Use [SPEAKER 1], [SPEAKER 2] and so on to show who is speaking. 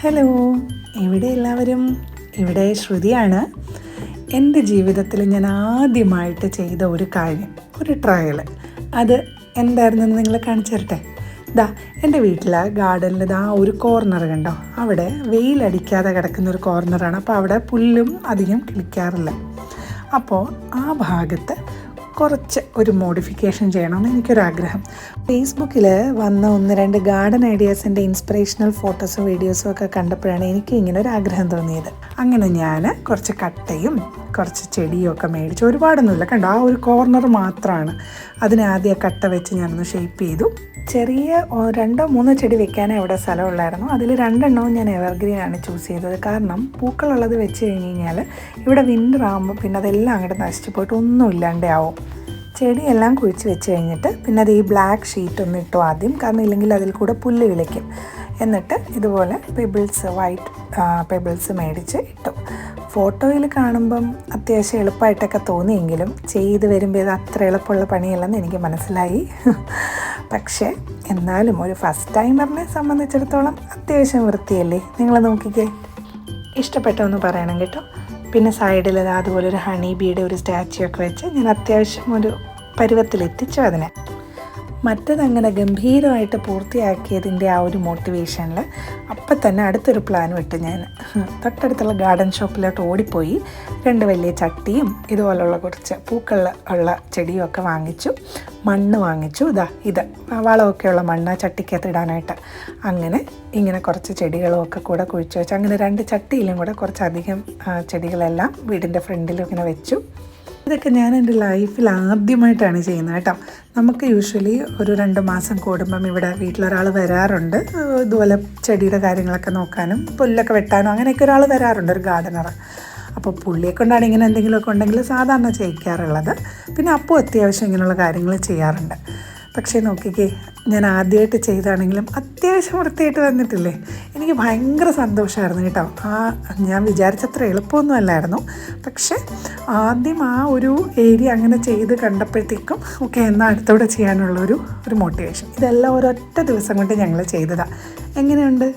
[SPEAKER 1] Hello, ഇവിടെ എല്ലാവരും. ഇവിടെ ശ്രുതിയാണ്. എൻ്റെ ജീവിതത്തിൽ ഞാൻ ആദ്യമായിട്ട് ചെയ്ത ഒരു കാര്യം, ഒരു ട്രയൽ, അത് എന്തായിരുന്നെന്ന് നിങ്ങളെ കാണിച്ചു തരട്ടെ. എൻ്റെ വീട്ടിൽ ഗാർഡനിൽ ഒരു കോർണർ കണ്ടോ, അവിടെ വെയിലടിക്കാതെ കിടക്കുന്ന ഒരു കോർണറാണ്. അപ്പോൾ അവിടെ പുല്ലും അധികം കിളിക്കാറില്ല. അപ്പോൾ ആ ഭാഗത്ത് കുറച്ച് ഒരു മോഡിഫിക്കേഷൻ ചെയ്യണമെന്ന് എനിക്കൊരാഗ്രഹം. ഫേസ്ബുക്കിൽ വന്ന 1-2 ഗാർഡൻ ഐഡിയാസിൻ്റെ ഇൻസ്പിറേഷണൽ ഫോട്ടോസും വീഡിയോസും ഒക്കെ കണ്ടപ്പോഴാണ് എനിക്ക് ഇങ്ങനെ ഒരു ആഗ്രഹം തോന്നിയത്. അങ്ങനെ ഞാൻ കുറച്ച് കട്ടയും കുറച്ച് ചെടിയും ഒക്കെ മേടിച്ചു. ഒരുപാടൊന്നുമില്ല, കണ്ടോ, ആ ഒരു കോർണർ മാത്രമാണ്. അതിനെ ആദ്യം കട്ട വെച്ച് ഞാനൊന്ന് ഷേപ്പ് ചെയ്തു. ചെറിയ 2-3 ചെടി വെക്കാനേ ഇവിടെ സ്ഥലമുള്ളായിരുന്നു. അതിൽ 2 എണ്ണവും ഞാൻ എവർഗ്രീനാണ് ചൂസ് ചെയ്തത്. കാരണം പൂക്കളുള്ളത് വെച്ച് കഴിഞ്ഞ് കഴിഞ്ഞാൽ ഇവിടെ വിൻ്റർ ആകുമ്പോൾ പിന്നെ അതെല്ലാം അങ്ങോട്ട് നശിച്ചു പോയിട്ട് ഒന്നും ഇല്ലാണ്ടേ ആവും. ചെടിയെല്ലാം കുഴിച്ച് വെച്ച് കഴിഞ്ഞിട്ട് പിന്നെ അത് ഈ ബ്ലാക്ക് ഷീറ്റ് ഒന്ന് ഇട്ടു ആദ്യം, കാരണം ഇല്ലെങ്കിൽ അതിൽ കൂടെ പുല്ല് വിളിക്കും. എന്നിട്ട് ഇതുപോലെ പെബിൾസ്, വൈറ്റ് പെബിൾസ് മേടിച്ച് ഇട്ടു. ഫോട്ടോയിൽ കാണുമ്പം അത്യാവശ്യം എളുപ്പമായിട്ടൊക്കെ തോന്നിയെങ്കിലും ചെയ്ത് വരുമ്പോൾ ഇത് അത്ര എളുപ്പമുള്ള പണിയല്ലെന്ന് എനിക്ക് മനസ്സിലായി. പക്ഷേ എന്നാലും ഒരു ഫസ്റ്റ് ടൈമറിനെ സംബന്ധിച്ചിടത്തോളം അത്യാവശ്യം വൃത്തിയല്ലേ. നിങ്ങൾ നോക്കിക്കേ, ഇഷ്ടപ്പെട്ടൊന്ന് പറയണം കേട്ടോ. പിന്നെ സൈഡിൽ അതുപോലെ ഒരു ഹണി ബീയുടെ ഒരു സ്റ്റാച്ചു ഒക്കെ വെച്ച് ഞാൻ അത്യാവശ്യം ഒരു പരുവത്തിലെത്തിച്ചു അതിനെ. മറ്റതങ്ങനെ ഗംഭീരമായിട്ട് പൂർത്തിയാക്കിയതിൻ്റെ ആ ഒരു മോട്ടിവേഷനിൽ അപ്പം തന്നെ അടുത്തൊരു പ്ലാൻ വിട്ട് ഞാൻ തൊട്ടടുത്തുള്ള ഗാർഡൻ ഷോപ്പിലോട്ട് ഓടിപ്പോയി 2 വലിയ ചട്ടിയും ഇതുപോലുള്ള കുറച്ച് പൂക്കൾ ഉള്ള ചെടിയും ഒക്കെ വാങ്ങിച്ചു. മണ്ണ് വാങ്ങിച്ചു. ഇത് വളമൊക്കെയുള്ള മണ്ണ് ചട്ടിക്കകത്ത് ഇടാനായിട്ട്. അങ്ങനെ ഇങ്ങനെ കുറച്ച് ചെടികളും ഒക്കെ കൂടെ കുഴിച്ച് വെച്ചു. അങ്ങനെ 2 ചട്ടിയിലും കൂടെ കുറച്ചധികം ചെടികളെല്ലാം വീടിൻ്റെ ഫ്രണ്ടിലും ഇങ്ങനെ വെച്ചു. ഇതൊക്കെ ഞാൻ എൻ്റെ ലൈഫിൽ ആദ്യമായിട്ടാണ് ചെയ്യുന്നത് കേട്ടോ. നമുക്ക് യൂഷ്വലി ഒരു 2 മാസം കൂടുമ്പം ഇവിടെ വീട്ടിലൊരാൾ വരാറുണ്ട്, ഇതുപോലെ ചെടിയുടെ കാര്യങ്ങളൊക്കെ നോക്കാനും പുല്ലൊക്കെ വെട്ടാനും അങ്ങനെയൊക്കെ ഒരാൾ വരാറുണ്ട്, ഒരു ഗാർഡനർ. അപ്പോൾ പുള്ളിയെ കൊണ്ടാണ് ഇങ്ങനെ എന്തെങ്കിലുമൊക്കെ ഉണ്ടെങ്കിൽ സാധാരണ ചെയ്യിക്കാറുള്ളത്. പിന്നെ അപ്പോൾ അത്യാവശ്യം ഇങ്ങനെയുള്ള കാര്യങ്ങൾ ചെയ്യാറുണ്ട്. പക്ഷേ നോക്കിക്കേ, ഞാൻ ആദ്യമായിട്ട് ചെയ്താണെങ്കിലും അത്യാവശ്യം വൃത്തിയായിട്ട് വന്നിട്ടില്ലേ. എനിക്ക് ഭയങ്കര സന്തോഷമായിരുന്നു കേട്ടോ. ഞാൻ വിചാരിച്ചത്ര എളുപ്പമൊന്നും അല്ലായിരുന്നു. പക്ഷേ ആദ്യം ആ ഒരു ഏരിയ അങ്ങനെ ചെയ്ത് കണ്ടപ്പോഴത്തേക്കും ഓക്കെ, എന്നാൽ അടുത്തോടെ ചെയ്യാനുള്ളൊരു മോട്ടിവേഷൻ. ഇതെല്ലാം ഒരൊറ്റ ദിവസം കൊണ്ട് ഞങ്ങൾ ചെയ്തതാണ്. എങ്ങനെയുണ്ട്?